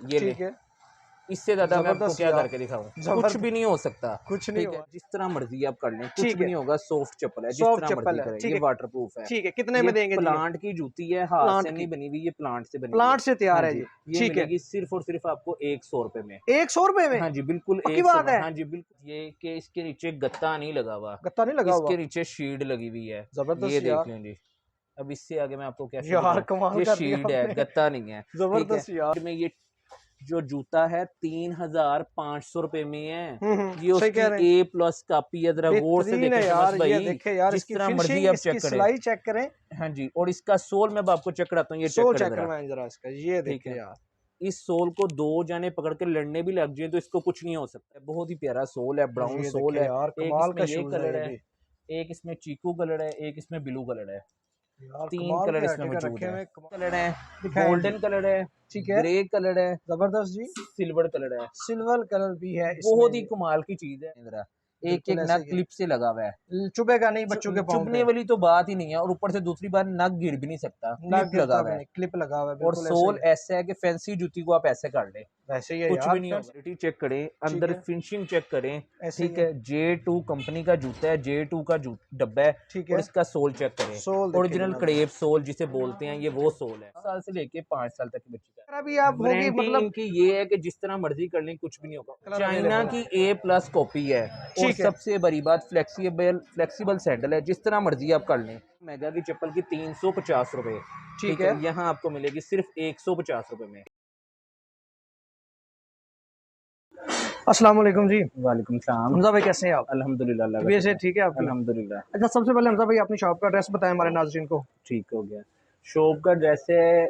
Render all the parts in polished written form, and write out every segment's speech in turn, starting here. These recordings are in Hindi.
ये ले, ठीक है, इससे ज्यादा मैं आपको जबरदस्त क्या यार, करके दिखाऊं, कुछ जबरदस्त, भी नहीं हो सकता। कुछ नहीं ठीक है, हुआ। जिस तरह मर्जी आप कर लें, कुछ ठीक भी है, नहीं होगा। सॉफ्ट चप्पल है, जिस सॉफ्ट तरह चप्पल मर्जी है, करें। ठीक ये है, वाटर प्रूफ है। ठीक है, कितने ये में देंगे जी? प्लांट की जूती है, हाथ प्लांट से की, नहीं बनी हुई, ये प्लांट से बनी हुई है। प्लांट से हाँ तैयार है जी, जी, ये ठीक है। मिलेगी सिर्फ और सिर्फ आपको 100 रुपए में। 100 रुपए में? हाँ जी बिल्कुल पक्की 100 बात में। है? हाँ जी बिल्कुल। ये कि इसके नीचे गत्ता नहीं लगा हुआ, गत्ता नहीं लगा हुआ? इसके नीचे शीड लगी हुई है। ये जबरदस्त देख यार, लें जी। अब इससे आगे मैं आपको कैसे यार दिखाऊं, कमाल ये कर दिया शीड है, आपने, गत्ता नहीं है। ठीक है, जबरदस्त यार। में ये जो जूता है 3500 रुपए में है। ये सही उसकी कह रहे हैं, A+ कापी है, जरा गौर से बेहतरीन है देखें शमस यार। ये भाई। देखे यार, जिस इसकी तरह मर्जी फिनिशिंग, आप चेक इसकी करें। सिलाई चेक करें, हाँ जी, और इसका सोल मैं अब आपको चेक कराता हूँ, ये चेक सोल करें चेक जरा। करवाएं जरा इसका, ये ठीक देखे है, यार, इस सोल को दो जाने पकड़ के लड़ने भी लग जाए तो इसको कुछ नहीं हो सकता। बहुत ही प्यारा सोल है, ब्राउन ये सोल देखे है। यार, एक कमाल इसमें का ये शूज है कलर ये है, भी। एक इसमें चीकू कलर है, एक इसमें ब्लू कलर है। यार 3 कमाल कलर के इसमें आर्टिकल मौजूद रखे है। हुए, कलर है, दिखाएं जी, गोल्डन कलर है, ठीक है, ग्रे कलर है, जबरदस्त जी, सिल्वर कलर है। सिल्वर कलर भी है इसमें बहुत ही जी, कमाल की चीज है। इधर एक बिल्कुल एक ऐसे नग ही क्लिप से लगा हुआ है। चुभेगा नहीं बच्चों के पाँव चुभने पे, वाली तो बात ही नहीं है, और ऊपर से दूसरी बात नग गिर भी नहीं सकता, ना क्लिप लगा गिरता हुआ भी है। नहीं, क्लिप लगा हुआ है, और बिल्कुल ऐसे ही सोल ऐसा है कि फैंसी जूती को आप ऐसे कर ले, वैसे ही है कुछ यार भी नहीं फ्रेंड्स, होगा। क्वालिटी चेक करें, ठीक अंदर है, फिनिशिंग चेक करें। ऐसे ही ठीक है, है, J2 कंपनी का जूता है, J2 का डब्बा है। ठीक और है, इसका सोल चेक करें, सोल देखे ओरिजिनल जनाब, क्रेप सोल जिसे बोलते हैं, ये वो सोल है। 7 साल से लेके 5 साल तक की बच्ची का अभी आप होगी वारंटी मतलब, इनकी ये है कि जिस तरह मर्जी कर लें, कुछ भी नहीं होगा। कलर चाइना अवेलेबल है, की A+ कॉपी है। और ठीक है, सबसे बड़ी बात, फ्लेक्सिबल सैंडल है, जिस तरह मर्जी आप कर लें। मेगा की चप्पल की 350 रुपए। ठीक ठीक है। है, यहाँ आपको मिलेगी सिर्फ 150 रुपए में। अस्सलाम वालेकुम जी, वालेकुम सलाम। हमजा भाई कैसे हैं आप? अल्हम्दुलिल्लाह, अल्लाह का तबीयत से शुक्र ठीक है है। आपकी? अल्हम्दुलिल्लाह अच्छा, सबसे पहले हमजा भाई अपनी शॉप का एड्रेस बताएं हमारे नाज़रीन को। ठीक हो गया। शॉप का एड्रेस है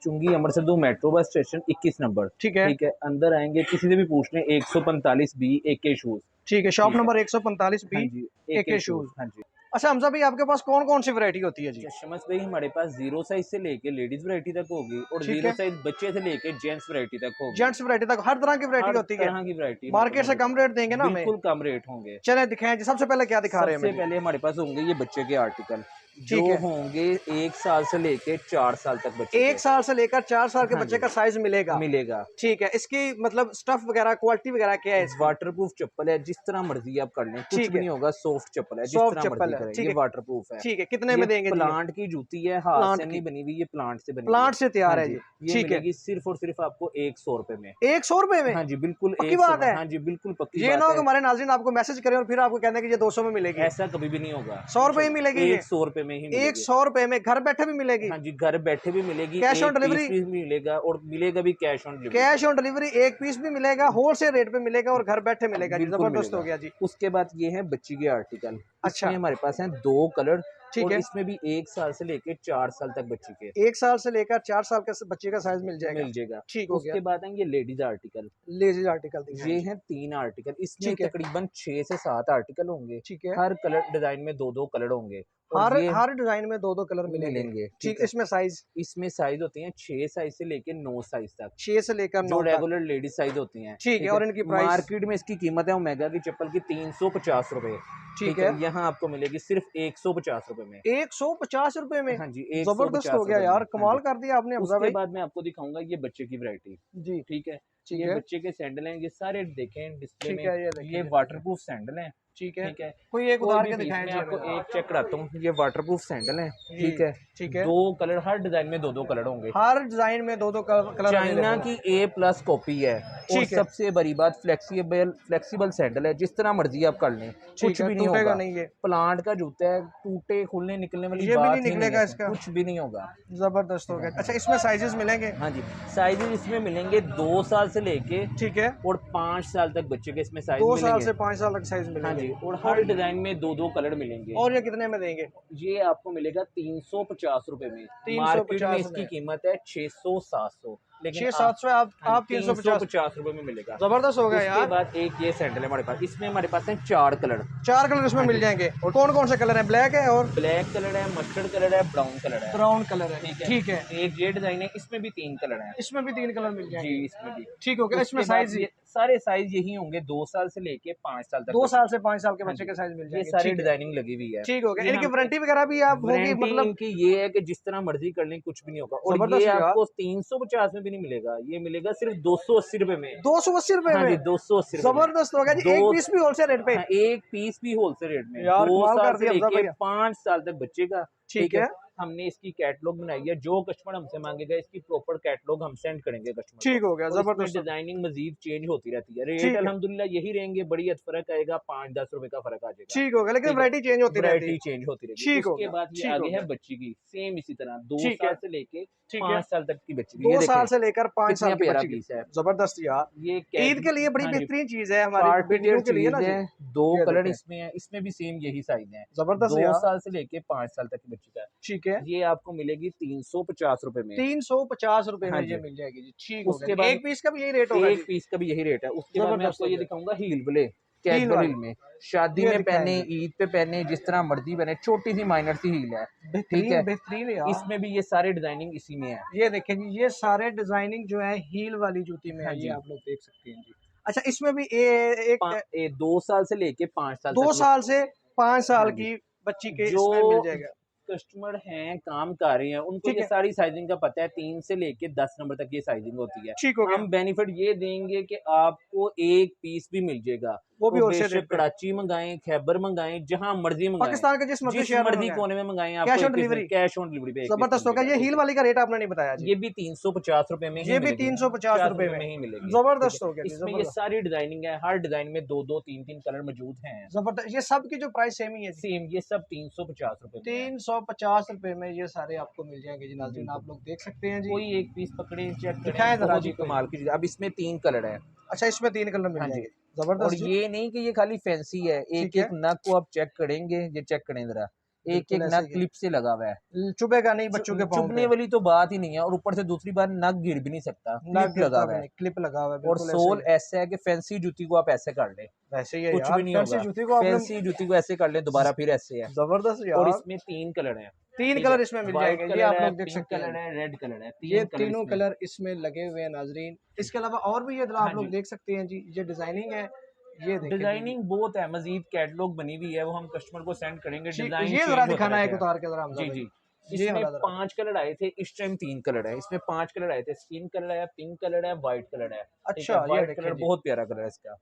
Chungi Amar Sidhu metro bus station 21 number. ठीक है, ठीक है, अंदर आएंगे किसी से भी पूछ लें, 145B AK शूज। ठीक है, शॉप ठीक है, नंबर 145 हाँ बी, जी, AK AK शूज। शूज। हाँ जी। अच्छा हमजा भाई, आपके पास कौन कौन सी वैरायटी होती है जी? अच्छा शमस भाई, हमारे पास 0 साइज से लेके लेडीज वैरायटी तक होगी, और ठीक 0 है, साइज बच्चे से लेके जेंट्स वैरायटी तक होगी। जेंट्स वैरायटी तक हर तरह की वैरायटी हर होती है? तरह की वैरायटी हमारे मार्केट पास से कम होगी। रेट देंगे ना हमें? बिल्कुल कम रेट होंगे। चले दिखाएं जी, सबसे पहले क्या दिखा रहे हैं सबसे हमें जी? पहले हमारे पास होंगे ये बच्चे के आर्टिकल, जो ठीक है, होंगे 1 साल से लेके 4 साल तक बच्चे के। 1 साल से लेकर 4 साल के हाँ बच्चे जी, का साइज मिलेगा? मिलेगा। ठीक है, इसकी मतलब स्टफ वगैरह, क्वालिटी वगैरह क्या है इसकी? वाटरप्रूफ चप्पल है, जिस तरह मर्जी आप कर लें, कुछ ठीक भी है, नहीं होगा। सॉफ्ट चप्पल है, जिस सॉफ्ट तरह मर्जी चप्पल है, करें, ठीक ये है, वाटरप्रूफ है। ठीक है, कितने ये में देंगे जी ये? प्लांट की जूती है, हाथ प्लांट से नहीं की, बनी हुई, ये प्लांट से बनी हुई है। प्लांट से हाँ तैयार है जी, जी, ये ठीक है। मिलेगी सिर्फ और सिर्फ आपको 100 रुपए में। 100 रुपए में? हाँ जी बिल्कुल पक्की 100 बात में। है? हाँ जी बिल्कुल पक्की ये ना बात हो कि है। हमारे नाज़रीन आपको मैसेज करें और फिर आपको कहने कि ये 200 में मिलेगी। ऐसा कभी भी नहीं होगा। 100 रुपए ही मिलेगी ये? 100 रुपए में ही एक मिलेगी। 100 रुपए में घर बैठे भी मिलेगी? हाँ जी, घर बैठे भी मिलेगी, कैश ऑन एक पीस डिलीवरी? भी मिलेगा, और मिलेगा भी कैश ऑन डिलीवरी पे। कैश ऑन डिलीवरी, एक पीस भी मिलेगा, होलसेल रेट पे मिलेगा और घर बैठे मिलेगा जी, बिल्कुल जबरदस्त हो मिलेगा। गया जी। उसके बाद ये है बच्ची के आर्टिकल। अच्छा, इसमें हमारे पास हैं 2 कलर, ठीक और है, इसमें भी 1 साल से लेके 4 साल तक बच्ची के 1 साल से लेकर 4 साल के बच्चे का साइज मिल जाएगा। मिल जाएगा। ठीक हो गया, उसके बाद हैं ये लेडीज आर्टिकल। लेडीज आर्टिकल दिखाएं ये जी। हैं 3 आर्टिकल, इसमें ठीक है, तकरीबन 6 से 7 आर्टिकल होंगे। ठीक है, हर कलर डिजाइन में 2-2 कलर होंगे, और हर ये हर डिजाइन में 2-2 कलर मिलेंगे। मिलेंगे। ठीक, ठीक है, इसमें साइज इसमें साइज होती हैं 6 साइज से लेके 9 साइज तक, 6 से लेकर जो 9 तक। रेगुलर लेडीज साइज होती हैं। ठीक है, ठीक है, और इनकी प्राइस? मार्केट में इसकी कीमत है ओमेगा की चप्पल की 350 रुपए। ठीक ठीक है, है, यहाँ आपको मिलेगी सिर्फ 150 रुपए में। 150 रुपए में? हाँ जी, जबरदस्त हो 150 गया रुपए में। यार, हाँ कमाल जी, कर दिया आपने हमजा उसके भाई। बाद मैं आपको दिखाऊंगा ये बच्चे की वैरायटी। जी, ठीक है, ठीक ये है, बच्चे के सैंडल हैं, ये सारे देखें डिस्प्ले ठीक में, है, ये देखिए, ये ये वाटरप्रूफ सैंडल हैं। ठीक है, ठीक है, कोई एक कोई उतार भी के पीस दिखाएं में जी आपको हमें। एक चेक कराता हूँ, ये वाटरप्रूफ सैंडल है। जी, ठीक है, ठीक है, 2 कलर, हर डिजाइन में 2-2 कलर होंगे। हर डिजाइन में 2-2 कलर चाइना अवेलेबल की है। A+ कॉपी है, और ठीक है, सबसे बड़ी बात, फ्लेक्सिबल सैंडल है, जिस तरह मर्जी आप कर लें, ठीक कुछ है, भी नहीं टूटेगा होगा। नहीं ये? प्लांट का जूता है, टूटे खुलने निकलने वाली ये भी नहीं बात ही नहीं निकलेगा है, इसका? कुछ भी नहीं होगा। जबरदस्त हो गया। अच्छा, इसमें साइजेस मिलेंगे? हाँ जी, साइजेस इसमें मिलेंगे 2 साल से लेके ठीक है, और 5 साल तक बच्चे के इसमें साइज 2 साल मिलेंगे। से 5 साल तक साइज हाँ मिलेंगे। जी, और हर डिजाइन में 2-2 कलर मिलेंगे। और ये कितने में देंगे? ये आपको मिलेगा 350 रुपए में। मार्केट में 350 इसकी में? कीमत है 600-700, लेकिन 600-700, आप 350? 350 रुपए में मिलेगा। जबरदस्त हो गया उसके यार। बाद एक ये सैंडल है हमारे पास, इसमें हमारे पास है 4 कलर। 4 कलर इसमें हाँ मिल जी, जाएंगे। और कौन कौन से कलर हैं? ब्लैक है और ब्लैक कलर है, मस्टर्ड कलर है, ब्राउन कलर है। ब्राउन कलर है। ठीक है, ठीक है, एक ये डिजाइन है, इसमें भी 3 कलर हैं। इसमें भी 3 कलर मिल जी, जाएंगे। इसमें भी। ठीक हो गया। इसमें उसके बाद साइज? ये सारे साइज यही होंगे 2 साल से लेके 5 साल तक। 2 साल से 5 साल के हाँ बच्चे जी, के साइज मिल ये जाएंगे। सारी ठीक है, डिजाइनिंग लगी हुई है। ठीक हो गया। ये इनकी हम वारंटी वगैरह भी आप होगी, वारंटी मतलब इनकी ये है कि जिस तरह मर्जी कर लें कुछ भी नहीं होगा। और जबरदस्त ये यार। आपको 350 में भी नहीं मिलेगा, ये मिलेगा सिर्फ 280 रुपए में। 280 रुपए हाँ में? जी, 280 रुपए में। जबरदस्त हो गया जी। दो एक पीस भी होलसेल रेट पे? हाँ, एक पीस भी होलसेल रेट में। यार 2 कमाल साल कर से दिया हमजा लेके भैया। 5 साल तक बच्चे का। ठीक है, हमने इसकी कैटलॉग बनाई है, जो कस्टमर हमसे मांगेगा इसकी प्रॉपर कैटलॉग हम सेंड करेंगे कस्टमर ठीक को। हो गया, और इसमें जबरदस्त। डिजाइनिंग मजीद चेंज होती रहती है। रेट ठीक है, अल्हम्दुलिल्लाह यही रहेंगे, बड़ी फर्क आएगा, 5-10 रुपए का फर्क आ जाएगा। ठीक हो गया, लेकिन ठीक है, वैरायटी चेंज होती रहती है। वैरायटी चेंज होती रहेगी। ठीक हो उसके गया, बाद ये ठीक हो आगे है गया। बच्ची की, सेम इसी तरह 2 ठीक है, साल से लेके ठीक 5 है। साल तक की बच्ची की। 2 ये साल देखें से लेकर 5 कितना साल की प्यारा बच्ची की। पीस है। जबरदस्त यार। ये ईद के लिए बड़ी हाँ जी, बेहतरीन चीज है हमारी पार्टी बेटियों वेयर के लिए ना चीज जी। है। 2 ये कलर देखें, इसमें है, इसमें भी सेम यही साइज है। जबरदस्त 2 यार। साल से लेके 5 साल तक की बच्ची का है। ठीक है, ये आपको मिलेगी 350 रुपए में। 350 रुपए में हाँ ये जी। मिल जाएगी जी। ठीक हो उसके गया। बाद एक पीस का भी यही रेट होगा एक जी? पीस का भी यही रेट है। उसके बाद मैं जबरदस्त आपको हो ये गया। दिखाऊंगा हील वाले, हील कैजुअल वाले, हील में। शादी ये में पहने, दिखाएंगे। ईद पे पहने, जिस तरह मर्जी पहने, छोटी सी माइनर सी हील है। ठीक बेहतरीन है, बेहतरीन यार। इसमें भी ये सारे डिजाइनिंग इसी में है। ये देखें जी, ये सारे डिजाइनिंग जो है हील वाली जूती में हाँ है, ये जी, आप लोग देख सकते हैं जी। अच्छा, इसमें भी एक 2 साल से लेके 5 साल 2 तक। साल से 5 साल हाँ जी, की बच्ची के जो इसमें मिल जाएगा। कस्टमर हैं, काम कर रहे हैं, उनको ठीक ये है, सारी साइजिंग का पता है। 3 से लेके 10 नंबर तक ये साइजिंग होती है। ठीक हो गया। हम बेनिफिट ये देंगे कि आपको एक पीस भी मिल जाएगा। वो भी तो होलसेल बेशक रेट पे? कराची मंगाएं, खैबर मंगाएं, जहां मर्जी मंगाएं, पाकिस्तान के जिस मर्जी शहर में मर्जी मंगाएं, कोने में मंगाएं, कैश आपको ऑन एक piece delivery? Cash on delivery पे एक पीस जबरदस्त मिल होगा। जाएगा। ये ठीक हील है, वाली का रेट आपने नहीं बताया जी? ये भी 350 रुपए में ही ये भी मिलेगी। 350 50 रुपए रुपए में ही में। मिलेगी। ठीक जबरदस्त है, हो गया जी, इसमें ये जबरदस्त। सारी डिजाइनिंग है, हर डिजाइन में 2-2 3-3 कलर मौजूद हैं। जबरदस्त। ये सब की जो प्राइस सेम ही है जी? सेम, ये सब 350 रुपए में है। 350 रुपए में ये सारे आपको मिल जाएंगे जी नाज़रीन, बिल्कुल, आप लोग देख सकते हैं जी। कोई एक पीस पकड़े, चेक दिखाएं करें, जरा बहुत जी ही कोई। कमाल की चीज। अब इसमें 3 कलर है। अच्छा, इसमें 3 कलर मिल हाँ जी, जाएंगे। और जबरदस्त जी। ये नहीं कि ये खाली फैंसी है। ठीक एक है, एक नग को आप चेक करेंगे, ये चेक करें जरा, एक बिल्कुल एक ऐसे नग ही है। क्लिप से लगा हुआ है। चुभेगा नहीं बच्चों के पाँव चुभने पे। वाली तो बात ही नहीं है। और ऊपर से दूसरी बात, नग गिर भी नहीं सकता, ना क्लिप लगा गिरता हुआ भी है। नहीं, क्लिप लगा हुआ है, और बिल्कुल ऐसे ही सोल है। ऐसा है कि फैंसी जूती को आप ऐसे कर ले, वैसे ही है कुछ यार, भी नहीं फैंसी होगा। जूती को आपने। फैंसी जूती को ऐसे कर ले, दोबारा फिर ऐसे है। जबरदस्त और यार। इसमें 3 कलर हैं। 3 ठीक कलर है, इसमें मिल व्हाइट जाएंगे, ये कलर आप है, लोग देख पिंक सकते कलर हैं। है, रेड कलर है, ये 3 कलर तीनों इसमें। कलर इसमें लगे हुए हैं नाजरीन। इसके अलावा और भी ये हाँ आप लोग जी, देख सकते हैं जी, ये डिजाइनिंग है। ये देखें जी। डिजाइनिंग बहुत है, मजीद कैटलॉग बनी हुई है, वो हम कस्टमर को सेंड करेंगे। डिजाइन ये जरा चेंज होते दिखाना है रहते हैं। उतार के जरा हमजा जी भाई। जी, ये इसमें वाला जरा। 5 कलर आए थे, इस टाइम 3 कलर है। इसमें 5 कलर आए थे, स्किन कलर है, पिंक कलर है, व्हाइट कलर है। ठीक है, अच्छा, ये व्हाइट देखें कलर जी। बहुत प्यारा कलर है इसका।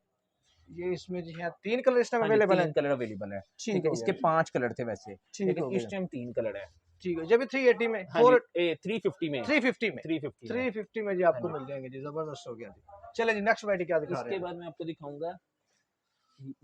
ये इसमें जी है 3 कलर इस टाइम हाँ जी, अवेलेबल 3 है। कलर अवेलेबल है। ठीक ठीक है, हो गया इसके जी। 5 कलर थे वैसे, ठीक लेकिन हो इस गया। टाइम 3 कलर है। ठीक है, जब 380 में हाँ जी, 350 में, 350 में 350 में। 350 में जी हाँ आपको जी, मिल जाएंगे जी। जबरदस्त हो गया जी। चले जी, नेक्स्ट वैरायटी क्या दिखा रहे इसके हैं? बाद मैं आपको दिखाऊंगा,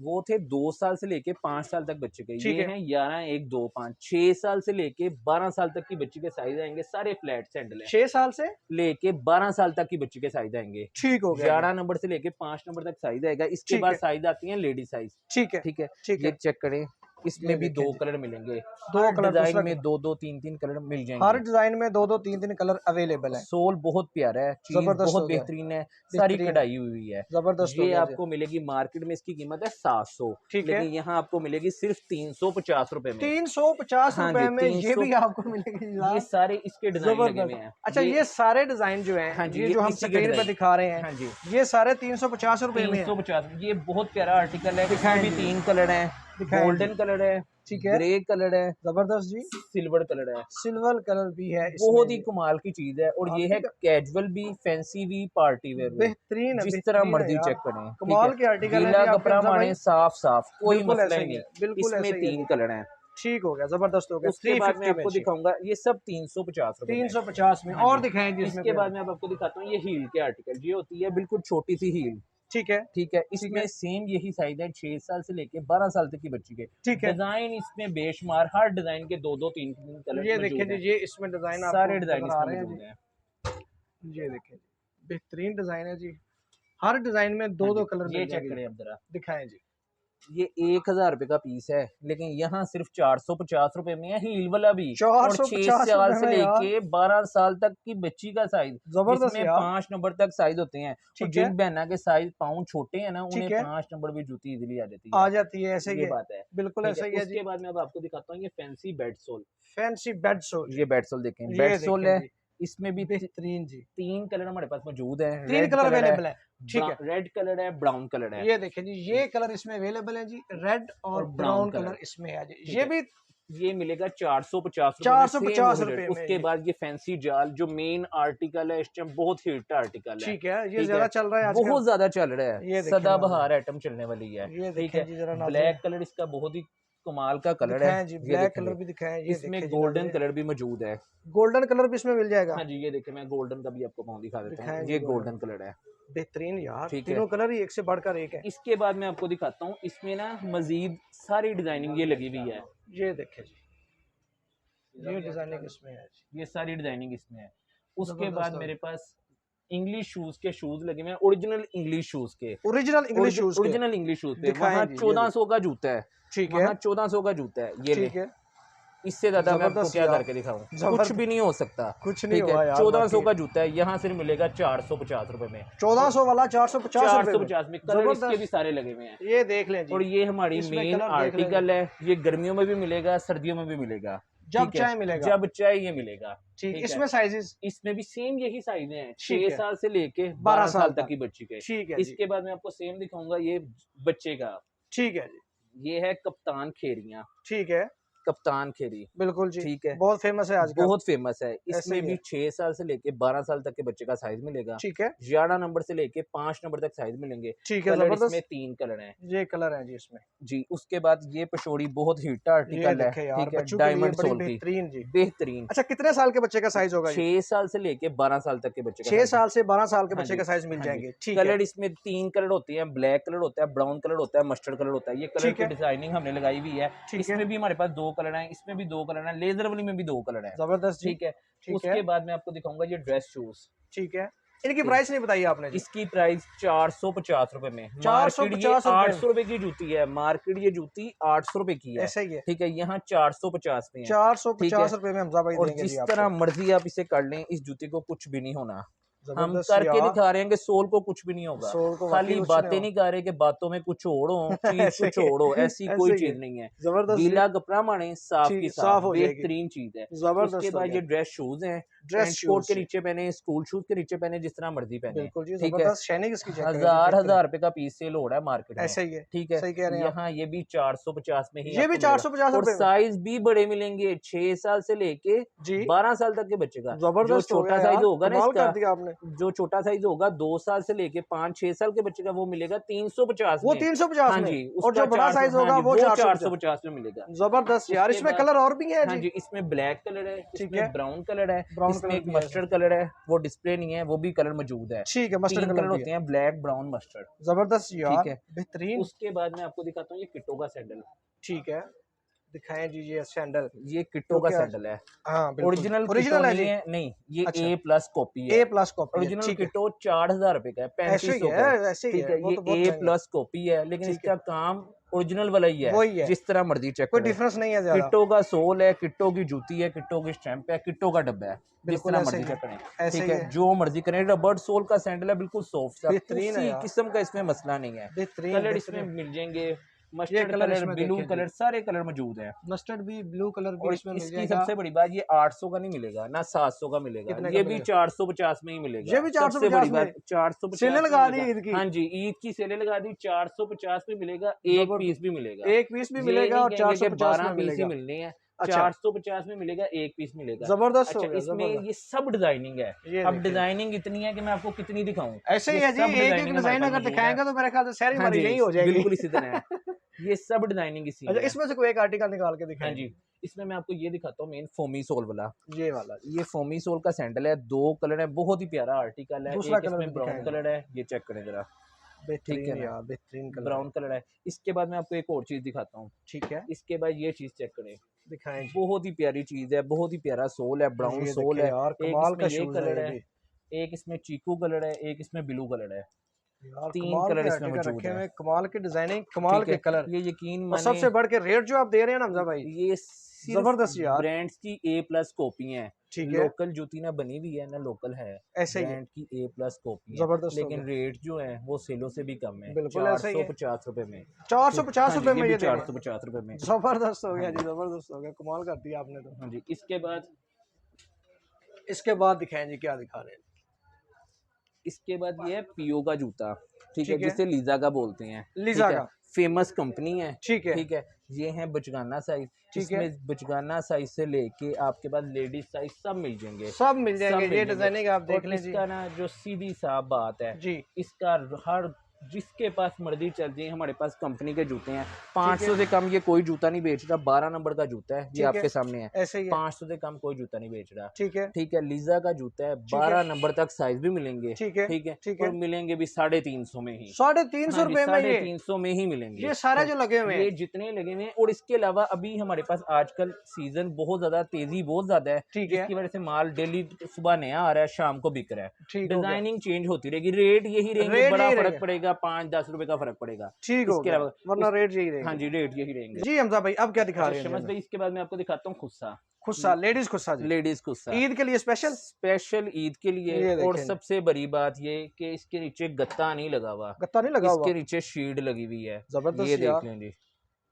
वो थे 2 साल से लेके 5 साल तक बच्चे के। ठीक ये है, हैं 11 1 2 5 6 साल से लेके 12 साल तक की बच्ची के साइज आएंगे। सारे फ्लैट सैंडल हैं। 6 साल से लेके 12 साल तक की बच्ची के साइज आएंगे। ठीक हो गया 11 नंबर से लेके 5 नंबर तक साइज आएगा। इसके ठीक बाद है, साइज आती है लेडी साइज। ठीक है, ठीक है, ठीक ये है। चेक करें, इसमें ये भी देखें 2 जी, कलर मिलेंगे। 2 हर कलर, डिजाइन दूसरा में कलर। 2-2 3-3 कलर मिल हर जाएंगे। डिजाइन में 2-2 3-3 कलर अवेलेबल है। सोल बहुत प्यारा है, चीज जबरदस्त बहुत हो गया, बेहतरीन है, सारी बेहतरीन, कढ़ाई हुई है। जबरदस्त हो ये गया जी। आपको मिलेगी मार्केट में, इसकी कीमत है 700, ठीक है, लेकिन यहाँ आपको मिलेगी सिर्फ 350 रुपए में। 350 हाँ रुपए जी, में ये 300। भी आपको मिलेगी जी ये यार। सारे इसके डिजाइन लगे हुए जबरदस्त। हैं। अच्छा, ये सारे डिजाइन जो हाँ हैं, जी, ये ये जो हम इसी के स्क्रीन पे डिजाइन। दिखा रहे हैं, हाँ जी, ये सारे 350 रुपए में है। 350। ये बहुत प्यारा आर्टिकल है। इसमें दिखाएं भी जी, 3 कलर हैं, दिखाएं जी। गोल्डन कलर है, ठीक है, ग्रे कलर है, जबरदस्त जी। सिल्वर कलर है। सिल्वर कलर भी है बहुत इसमें ही जी। कमाल की चीज है। और ये है आर्टिकल कैजुअल भी, फैंसी भी, पार्टी वेयर भी, बेहतरीन है, जिस तरह बेहतरीन है मर्जी यार। चेक करें। ठीक है, कमाल के आर्टिकल है गीला जी आपके कपड़ा हमजा भाई। माने साफ साफ, कोई बिल्कुल मसला ऐसा ही ही है, नहीं। बिल्कुल इसमें ऐसा ही है 3 जी। कलर हैं। ठीक हो गया, जबरदस्त हो गया। उसके बाद मैं 350 में आपको जी, दिखाऊंगा, ये सब 350 रुपए में। 350 में। हाँ और जी, दिखाएं जी इसमें इसके फिर। बाद मैं अब आपको दिखाता हूँ ये हील के आर्टिकल। ये होती है बिल्कुल छोटी सी हील। ठीक है, ठीक है, ठीक है, इसमें सेम यही साइज है, 6 साल से लेके 12 साल तक की बच्ची के। ठीक है। डिजाइन इसमें बेशुमार, हर डिजाइन के 2-2 3-3 कलर ये देखें मौजूद जी, हैं। ये इसमें डिजाइन आपको सारे डिजाइन नजर आ इसमें रहे हैं मौजूद जी। हैं। ये देखें जी, बेहतरीन डिजाइन है जी। हर डिजाइन में हाँ 2-2 जी, कलर ये मिल चेक जाएंगे करें जी। अब जरा। दिखाएं जी। ये 1000 रुपए का पीस है, लेकिन यहाँ सिर्फ 450 रुपए में है हील वाला भी। और 6 450 साल रुपए से में यार, लेके 12 साल तक की बच्ची का साइज, जबरदस्त जिसमें यार। 5 नंबर तक साइज होते हैं। और ठीक है, जिन बहना के साइज पाँव छोटे हैं ना, उन्हें ठीक है, 5 नंबर भी जूती इजीली आ जाती आ है। जाती है, ऐसे ही ये है, बात है। बिल्कुल ठीक ऐसा है, ही है जी। उसके बाद मैं अब आपको दिखाता हूँ ये fancy bed sole. Fancy bed sole, ये बेड सोल देखें, बेड ये सोल देखें है। जी, इसमें भी बेहतरीन जी। 3 कलर हमारे पास मौजूद है। 3 रेड कलर कलर है, अवेलेबल है। ठीक है, रेड कलर है, ब्राउन कलर है। ये देखें जी, ये कलर इसमें अवेलेबल है जी, रेड और ब्राउन कलर इसमें है जी। ये भी ये मिलेगा 450 रुपए में। उसके बाद ये फैंसी जाल जो मेन आर्टिकल है इस टाइम, बहुत हिट आर्टिकल है। ठीक है, ये ज्यादा चल रहा है आजकल, बहुत ज्यादा चल रहा ये है, सदाबहार आइटम चलने वाली है। ये ठीक है, ब्लैक कलर इसका बहुत ही कमाल का कलर है जी, ब्लैक कलर भी दिखाएं। ये इसमें गोल्डन कलर भी मौजूद है, गोल्डन कलर भी इसमें मिल जाएगा। हाँ जी, ये देखिए मैं गोल्डन का भी आपको पाँव दिखा देता हूँ, ये गोल्डन कलर है, बेहतरीन यार, ठीक तीनों कलर ही एक से बढ़कर एक है। इसके बाद मैं आपको दिखाता हूँ, इसमें ना मजीद सारी डिजाइनिंग ये लगी हुई है। ये देखे जी, ये डिजाइनिंग इसमें है जी, ये सारी डिजाइनिंग इसमें है। उसके बाद मेरे पास इंग्लिश शूज के शूज लगे हुए हैं, ओरिजिनल इंग्लिश शूज के, ओरिजिनल इंग्लिश शूज पे वहाँ 1400 का जूता है, ठीक है, 1400 का जूता है, ये ठीक है। इससे ज्यादा मैं आपको क्या करके दिखाऊं, कुछ भी नहीं हो सकता, कुछ नहीं हुआ यार। 1400 का जूता है, यहाँ सिर्फ मिलेगा 450 रुपए में, 1400 वाला 450 में। कलर इसके भी सारे लगे हुए हैं, ये देख लें जी। और ये हमारी मेन आर्टिकल है, ये गर्मियों में भी मिलेगा, सर्दियों में भी मिलेगा, जब चाहे मिलेगा, जब चाहे ये मिलेगा। ठीक, इसमें साइजेस, इसमें भी सेम यही साइज हैं, 6 साल से लेके 12 साल तक की बच्ची के। ठीक है, इसके बाद मैं आपको सेम दिखाऊंगा ये बच्चे का, ठीक है जी, ये है कप्तान खेरियां, ठीक है, कप्तान खेरी, बिल्कुल जी, ठीक है, बहुत फेमस है आजकल, बहुत फेमस है। इसमें भी 6 साल से लेके 12 साल तक के बच्चे का साइज मिलेगा, ठीक है, 11 नंबर से लेके 5 नंबर तक साइज मिलेंगे, ठीक है। कलर इसमें 3 कलर हैं, ये कलर है जी इसमें जी। उसके बाद ये पशोड़ी बहुत हिट आर्टिकल है, ठीक है, डायमंड सोल की, बेहतरीन जी, बेहतरीन। अच्छा, कितने साल के बच्चे का साइज होगा? 6 साल से लेके 12 साल तक के बच्चे का, 6 साल से 12 साल के बच्चे का साइज मिल जाएंगे, ठीक है। कलर इसमें 3 कलर होते हैं, ब्लैक कलर होता है, ब्राउन कलर होता है, मस्टर्ड कलर होता है। ये कलर की डिजाइनिंग हमने लगाई हुई है, इसमें भी हमारे पास 2 कलर हैं, इसमें भी 2 कलर हैं, लेजर वाली में भी 2 कलर हैं, जबरदस्त, ठीक है। उसके बाद मैं आपको दिखाऊंगा ये ड्रेस शूज, ठीक है। इनकी प्राइस नहीं बताई आपने जी? इसकी प्राइस 450 रुपए में, 450 800 रुपए की जूती है, मार्केट ये जूती 800 रुपए की है, ऐसा ही है, ठीक है, यहाँ 450 में है, 450 रुपए में हमजा भाई और देंगे जिस जी तरह मर्जी आप इसे कर लें, इस जूती को कुछ भी नहीं होना। हम जबरदस्त करके यार, दिखा रहे हैं कि सोल को कुछ भी नहीं होगा, सोल को खाली कुछ बातें नहीं नहीं कर रहे कि बातों में कुछ और हो, चीज ऐसे कुछ और हो, ऐसी ऐसे कोई ही चीज है। नहीं है। जबरदस्त, गीला कपड़ा माने साफ की साफ हो जाएगी, बेहतरीन चीज है। जबरदस्त। उसके बाद ये ड्रेस शूज हैं, ड्रेस कोट के नीचे पहने, स्कूल शूज के नीचे पहने, जिस तरह मर्जी पहने, बिल्कुल जी, ठीक है। जबरदस्त शाइनिंग इसकी चेक करें, हजार रुपए का पीस सेल हो रहा है मार्केट में, ऐसा ही है, ठीक है। सही कह रहे हैं यहाँ ये भी 450 में ही, ये भी 450 और साइज भी बड़े मिलेंगे, 6 साल से लेके जी 12 साल तक के बच्चे का। जबरदस्त, जो छोटा साइज होगा ना इसका, आपने जो छोटा साइज होगा 2 साल से लेके 5-6 साल के बच्चे का, वो मिलेगा 350 वो में, 350 हाँ में, जी। और जो बड़ा साइज होगा वो 450 में मिलेगा। जबरदस्त यार, इसमें कलर और भी है हाँ जी, इसमें ब्लैक कलर है, ठीक इसमें ब्राउन कलर है, इसमें एक मस्टर्ड कलर है, वो डिस्प्ले नहीं है, वो भी कलर मौजूद है, ठीक है। मस्टर्ड कलर होते हैं, ब्लैक, ब्राउन, मस्टर्ड, जबरदस्त यार, ठीक है, बेहतरीन। उसके बाद मैं आपको दिखाता हूँ ये किट्टो का सैंडल, ठीक है, दिखाएं जी ये सैंडल, ये किट्टो का सैंडल है, हाँ ओरिजिनल है जी, नहीं, ये A+ कॉपी है, A+ कॉपी, ओरिजिनल किट्टो 4000 रुपए का है, 3500 का है, ठीक है। ये A+ कॉपी है, लेकिन इसका काम ओरिजिनल वाला ही है, जिस तरह मर्जी चेक कोई डिफरेंस नहीं है। किट्टो का सोल है, किट्टो की जूती है, किट्टो की स्टैंप है, किट्टो का डब्बा है, जिस तरह मर्जी चेक करें, ठीक है, जो मर्जी करें। रबड़ सोल का सैंडल है, बिल्कुल सॉफ्ट, किसी किस्म का इसमें मसला नहीं है। कलर इसमें मिल जाएंगे, मस्टर्ड कलर, ब्लू कलर, सारे कलर मौजूद हैं, मस्टर्ड भी, ब्लू कलर भी इसमें मिल जाएगा। सबसे बड़ी बात, ये 800 का नहीं मिलेगा ना, 700 का मिलेगा, ये भी 450 में ही मिलेगा, ये भी 450 में, 450 सेल लगा दी ईद की, हाँ जी, ईद की सेल लगा दी, 450 में मिलेगा, एक पीस भी मिलेगा, एक पीस भी मिलेगा, और 450 में पीस ही मिलने हैं, 450 में मिलेगा, एक पीस मिलेगा, जबरदस्त। अच्छा, इसमें ये सब डिजाइनिंग है। अब डिजाइनिंग इतनी है कि मैं आपको कितनी दिखाऊं, ऐसे ही है जी, एक डिजाइन अगर दिखाएंगे तो मेरे ख्याल से सारी हमारी यही हो जाएगी, बिल्कुल इसी तरह है, ये सब डिजाइनिंग इसी है। इसमें से कोई एक आर्टिकल निकाल के दिखाएं। हाँ जी, इसमें मैं आपको ये दिखाता हूँ मेन फोमी सोल वाला, ये वाला, ये फोमी सोल का सैंडल है, 2 कलर है, बहुत ही प्यारा आर्टिकल है, दूसरा एक इसमें ब्राउन कलर है, ये चेक करें जरा, ठीक है यार, बेहतरीन कलर, ब्राउन कलर है। इसके बाद मैं आपको एक और चीज दिखाता हूँ, ठीक है, इसके बाद ये चीज चेक करें, दिखाएं, बहुत ही प्यारी चीज है, बहुत ही प्यारा सोल है, ब्राउन सोल है, कमाल का ये कलर है, एक इसमें चीकू कलर है, एक इसमें ब्लू कलर है, 3 कलर इसमें मौजूद है, कमाल की डिजाइनिंग, कमाल के कलर, ये यकीन माने, सबसे बढ़ के रेट जो आप दे रहे हैं ना हमजा भाई, ये जबरदस्त यार, ब्रांड्स की A+ कॉपी है, ठीक है, लोकल जूती ना बनी हुई है ना लोकल है, ऐसे ब्रांड की A+ कॉपी है, जबरदस्त, लेकिन रेट जो है वो सेलों से भी कम है, बिल्कुल 450 रुपए में, 450 रुपए में, ये 450 रुपए में, जबरदस्त हो गया जी, जबरदस्त हो गया, कमाल कर दिया आपने तो। हाँ जी, इसके बाद दिखाएं जी, क्या दिखा रहे हैं, इसके बाद ये है पीओ का जूता, ठीक है, जिसे लीजा का बोलते हैं, लीजा का फेमस कंपनी है, ठीक है, ठीक है। ये है बचगाना साइज, ठीक है। इसमें बचगाना साइज से लेके आपके पास लेडीज साइज सब मिल जाएंगे, सब मिल जाएंगे। सब ये मिल डिजाइनिंग आप देख और लें जी। इसका ना जो सीधी साफ बात है जी, इसका हर जिसके पास मर्जी चल जाए, हमारे पास कंपनी के जूते हैं। 500 से कम ये कोई जूता नहीं बेच रहा। 12 नंबर का जूता है, ये आपके सामने है, ऐसे ही है। 500 से कम कोई जूता नहीं बेच रहा, ठीक है, ठीक है। लीजा का जूता है, 12 नंबर तक साइज भी मिलेंगे, ठीक है, ठीक है, ठीक है। और मिलेंगे भी 350 में ही, 350 रुपए में ये 350 में ही मिलेंगे ये सारे जो लगे हुए हैं, ये जितने लगे हुए हैं। और इसके अलावा अभी हमारे पास आजकल सीजन बहुत ज्यादा तेजी बहुत ज्यादा है, ठीक है, जिसकी वजह से माल डेली सुबह नया आ रहा है, शाम को बिक रहा है, ठीक हो गया। डिजाइनिंग चेंज होती रहेगी, रेट यही रहेंगे, रेट बड़ा यही फर्क रहेगा। पड़ेगा, 5-10 रुपए का फर्क पड़ेगा, ठीक हो इसके गया, अलावा वरना रेट यही रहेगा। हाँ जी, रेट यही रहेंगे जी हमजा भाई, अब क्या दिखा रहे हैं? शमस भाई, इसके बाद मैं आपको दिखाता हूँ खुस्सा। खुस्सा, लेडीज खुस्सा जी, लेडीज खुस्सा ईद के लिए स्पेशल, स्पेशल ईद के ये लिए। और देखें। सबसे बड़ी बात ये कि इसके नीचे गत्ता नहीं लगा हुआ, गत्ता नहीं लगा हुआ, इसके नीचे शीट लगी हुई है, जबरदस्त ये यार। देख लें जी।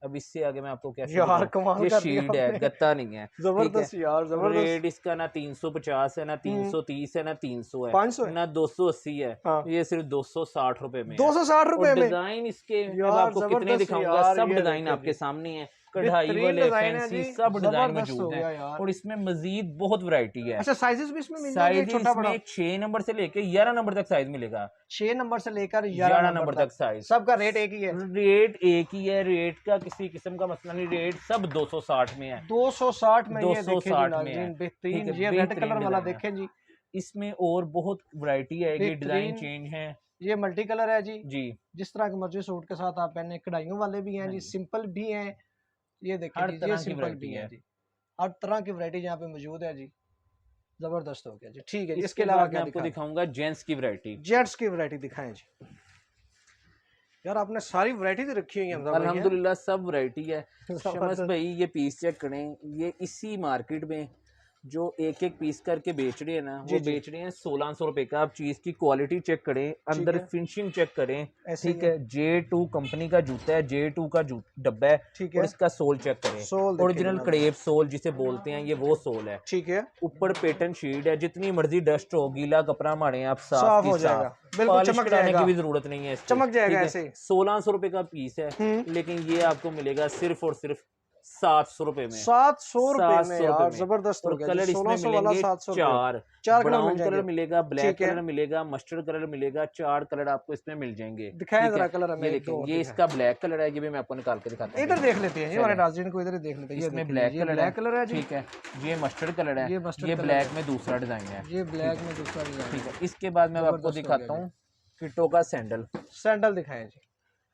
अब इससे आगे मैं आपको कैसे यार दिखाऊं? कमाल ये कर दिया शीट है, आपने। गत्ता नहीं है, जबरदस्त यार, जबरदस्त। रेट इसका ना 350 है, ना 330 है, ना 300 है, 500 है, ना 280 है, हाँ। ये सिर्फ 260 रुपए में है। 260 रुपए में डिजाइन इसके मैं यार आपको कितने जबरदस्त दिखाऊंगा, यार, सब ये डिजाइन देखें आपके जी। सामने है, कढ़ाई बेहतरीन वाले डिजाइन है फैंसी जी, सब डिजाइन जबरदस्त हो मौजूद गया है। यार। और इसमें मजीद बहुत वैरायटी है। अच्छा, साइजेस भी इसमें मिल जाएंगे, साइज छोटा बड़ा? इसमें 6 नंबर से लेके 11 नंबर तक साइज मिलेगा, 6 नंबर से लेकर 11 11 नंबर तक साइज। सबका रेट एक ही है? रेट एक ही है, रेट का किसी किस्म का मसला नहीं, रेट सब 260 में है, 260 में। ये 260 देखें में जी, है, बेहतरीन, ठीक है, ये रेड बेहतरीन कलर वाला डिजाइन है। देखें जी, इसमें और बहुत वैरायटी है, ये डिजाइन बेहतरीन। चेंज है ये मल्टी कलर है जी, जी। जिस तरह के मर्जी सूट के साथ आप पहने। कढ़ाइयों वाले भी हैं हाँ जी, जी। सिंपल भी हैं, ये देखें हर जी, ये तरह की सिंपल वैरायटी भी है है जी, हर तरह की वैरायटी यहाँ पे मौजूद है जी। जबरदस्त हो गया जी, ठीक है जी। इसके इसके अलावा बाद मैं क्या आपको दिखा? दिखाऊंगा जेंट्स की वैरायटी। जेंट्स की वैरायटी दिखाएं जी। यार आपने सारी वैरायटी तो रखी हुई है हमजा भाई, हैं? अल्हम्दुलिल्लाह सब वैरायटी है। शमस जबरदस्त। भाई ये पीस चेक करें, ये इसी मार्केट में जो एक एक पीस करके बेच रहे हैं ना, जी, वो जी। बेच रहे हैं 1600 रुपए का। आप चीज की क्वालिटी चेक करें, अंदर है। फिनिशिंग चेक करें, ऐसे ठीक ही है। J2 कंपनी का जूता है, J2 का डब्बा है, ठीक और है। इसका सोल चेक करें, सोल देखें ओरिजिनल जनाब। क्रेप सोल जिसे बोलते हैं, ये वो सोल है। ठीक है, ऊपर पेटर्न शीट है, जितनी मर्जी डस्ट हो, गीला कपड़ा मारे आप साफ साफ हो की जाएगा, साफ, बिल्कुल पॉलिश चमक कराने जाएगा, की भी जरूरत नहीं है, चमक जाएगा ऐसे ही। 1600 रुपए का पीस है, लेकिन ये आपको मिलेगा सिर्फ और सिर्फ 700 रुपए में, 700 रुपए में 700 यार, में। जबरदस्त हो और गया कलर जी। इसमें 1600 वाला मिलेंगे 700 चार कलर मिल ब्राउन जाएंगे। कलर मिलेगा, ब्लैक ठीक है। कलर मिलेगा, मस्टर्ड कलर मिलेगा, 4 कलर आपको इसमें मिल जाएंगे। दिखाएं ठीक जरा है? कलर हमें, ये एक दो देखें, और ये दिखाएं। इसका ब्लैक कलर है, ये भी मैं आपको निकाल के दिखाता हूँ। इधर देख लेते हैं जी, हमारे चलें। नाज़रीन को इधर ही देख लेते हैं। ये इसमें देखें, ब्लैक ये ब्लैक कलर है जी, ठीक है। ये मस्टर्ड कलर है, ये मस्टर्ड ये कलर ब्लैक है। में दूसरा डिजाइन है, ये ब्लैक में दूसरा डिजाइन ठीक है। है। इसके बाद मैं आपको जबरदस्त हो दिखाता गया हूँ किटो का सैंडल। सैंडल दिखाएं जी,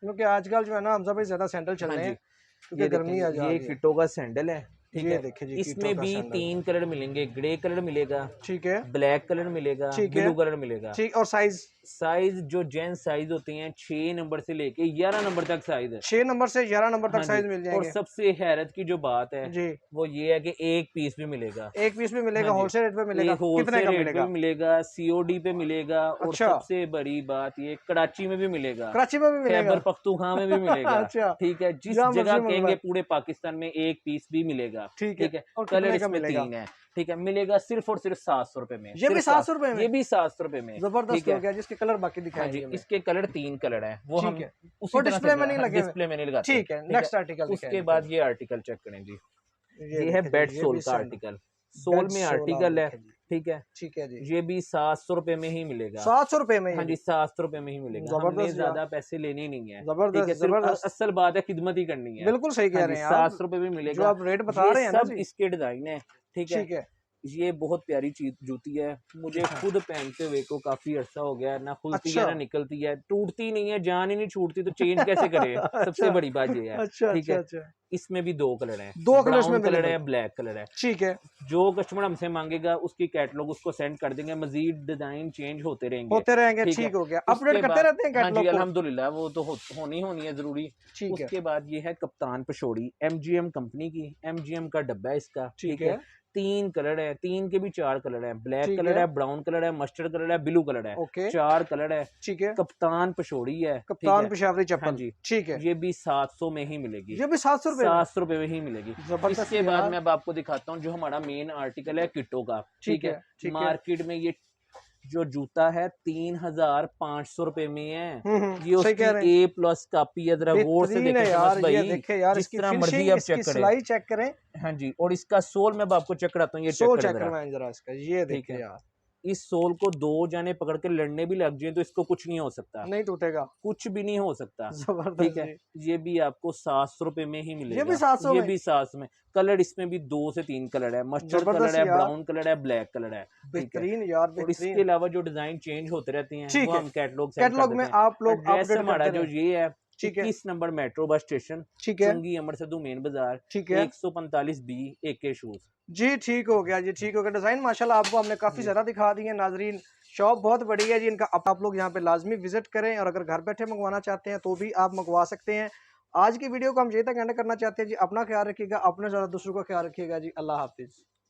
क्योंकि आजकल जो है ना हमजा भाई ज्यादा सैंडल चल हाँ रहे जी, हैं, क्योंकि गर्मी आ जा ये रही है। किटो का सैंडल है, ठीक ये है। देखिए जी, इसमें कीटो का भी सैंडल। 3 कलर मिलेंगे, ग्रे कलर मिलेगा, ठीक है, ब्लैक कलर मिलेगा, ठीक है, ब्लू कलर मिलेगा। ठीक। और साइज साइज जो जेंट्स साइज होते हैं 6 नंबर से लेके 11 नंबर तक साइज है। 6 नंबर से 11 नंबर हाँ तक जी। साइज मिल और जाएंगे सबसे हैरत की जो बात है जी, वो ये है कि एक पीस भी मिलेगा, एक पीस भी मिलेगा, हाँ जी। होलसेल रेट पे मिलेगा। एक कितने होलसेल का रेट पे मिलेगा? भी मिलेगा, सीओडी पे मिलेगा, और अच्छा। सबसे बड़ी बात ये कराची में भी मिलेगा, कराची में भी मिलेगा, खैबर पख्तूनख्वा में भी मिलेगा, अच्छा, ठीक है। जिस जहाँ जगह मर्जी मिल रहा कहेंगे है। पूरे पाकिस्तान में एक पीस भी मिलेगा, ठीक ठीक है। है। और कलर कितने का इसमें मिलेगा? 3 है, ठीक है। मिलेगा सिर्फ और सिर्फ 700 रुपए में, ये भी सिर्फ 700 रुपए में? ये भी 700 रुपए में, जबरदस्त ठीक हो है। गया, जिसके कलर बाकी हाँ दिखाएंगे जी, हमें। इसके कलर 3 कलर हैं, वो हम ठीक है, उसी और तरह डिस्प्ले से में नहीं लगे हुए? डिस्प्ले में नहीं लगाते, ठीक है, नेक्स्ट आर्टिकल उसके बाद ये आर्टिकल चेक करें जी, ये है देखें बेड जी, ये सोल भी का सैंडल। आर्टिकल, सोल बेड में सोल आप आर्टिकल है, देखें जी। ठीक है। ठीक है जी, ये भी 700 रुपए में ही मिलेगा, 700 रुपए में? हाँ जी, 700 रुपए में ही मिलेगा। जबरदस्त हमने यार। ज्यादा पैसे लेने ही नहीं है, ठीक है। जबरदस्त, सिर्फ जबरदस्त। असल बात है खिदमत ही करनी है, बिल्कुल सही कह हाँ रहे जी, हैं आप, 700 रुपए में जो मिलेगा। आप रेट बता रहे हैं ना सब जी। इसके डिजाइन है, ठीक है। ठीक है, ये बहुत प्यारी चीज जूती है, मुझे खुद पहनते हुए को काफी अरसा हो गया, ना खुलती है अच्छा। ना निकलती है, टूटती नहीं है, जान ही नहीं छूटती, तो चेंज कैसे करे? सबसे बड़ी बात ये है, अच्छा ठीक है। अच्छा। इसमें भी 2 कलर हैं, 2 कलर ब्राउन में कलर मिलेंगे। है, ब्लैक कलर है, ठीक है, जो कस्टमर हमसे मांगेगा उसकी कैटलॉग उसको सेंड कर देंगे, मजीद डिजाइन चेंज होते रहेंगे, ठीक हो गया। अपडेट करते रहते हैं हाँ जी, कैटलॉग को? अल्हम्दुलिल्लाह, वो तो होनी है जरूरी। ठीक है, उसके बाद ये है कप्तान पशोड़ी, MGM कंपनी की, MGM का डब्बा है इसका, ठीक ठीक है। है। 3 कलर है, 3 के भी 4 कलर है, ब्लैक ठीक कलर है। है, ब्राउन कलर है, मस्टर्ड कलर है, ब्लू कलर है, ओके, 4 कलर है। ठीक है। कप्तान पशोड़ी है, ठीक कप्तान है। पेशावरी हाँ चप्पल, जी, ठीक है। ये भी 700 में ही मिलेगी, ये भी 700 रुपए में? 700 रुपए में ही मिलेगी। जबरदस्त इसके बाद यार। मैं अब आपको दिखाता हूँ जो हमारा मेन आर्टिकल है किटो का, ठीक ठीक है, है। ठीक है। मार्केट में ये जो जूता है 3,500 रुपए में है। ये उसकी A+ कॉपी है, जरा गौर से देखें यार, भाई, ये देखें यार, जिस तरह मर्जी आप चेक करें, चेक करें। हाँ जी, और इसका सोल मैं आपको चेक कराता हूँ, ये सोल चेक करवाएं जरा इसका, ये देखें यार, इस सोल को 2 जाने पकड़ के लड़ने भी लग जाए तो इसको कुछ नहीं हो सकता, नहीं टूटेगा, कुछ भी नहीं हो सकता। ठीक है, ये भी आपको 700 रुपए में ही मिलेगा। ये भी 700 ये भी 700 में। कलर इसमें भी 2 से 3 कलर है, मस्टर्ड कलर है, ब्राउन कलर है, ब्लैक कलर है। बेहतरीन यार, और इसके अलावा जो डिजाइन चेंज होते रहते हैं वो हम कैटलॉग में आप लोग अपडेट हमारा जो ये है, ठीक है, 21 नंबर मेट्रो बस स्टेशन, ठीक है, चुंगी अमर सिद्धू मेन बाजार, ठीक है, 145B AK शूज जी। ठीक हो गया जी, ठीक हो गया। डिजाइन माशाल्लाह आपको हमने काफी ज्यादा दिखा दी है नाजरीन। शॉप बहुत बड़ी है जी इनका, आप लोग यहाँ पे लाजमी विजिट करें, और अगर घर बैठे मंगवाना चाहते हैं तो भी आप मंगवा सकते हैं। आज की वीडियो को हम यही तक एंड करना चाहते हैं जी। अपना ख्याल रखिएगा, अपने ज़्यादा दूसरों का ख्याल रखिएगा जी। अल्लाह हाफिज।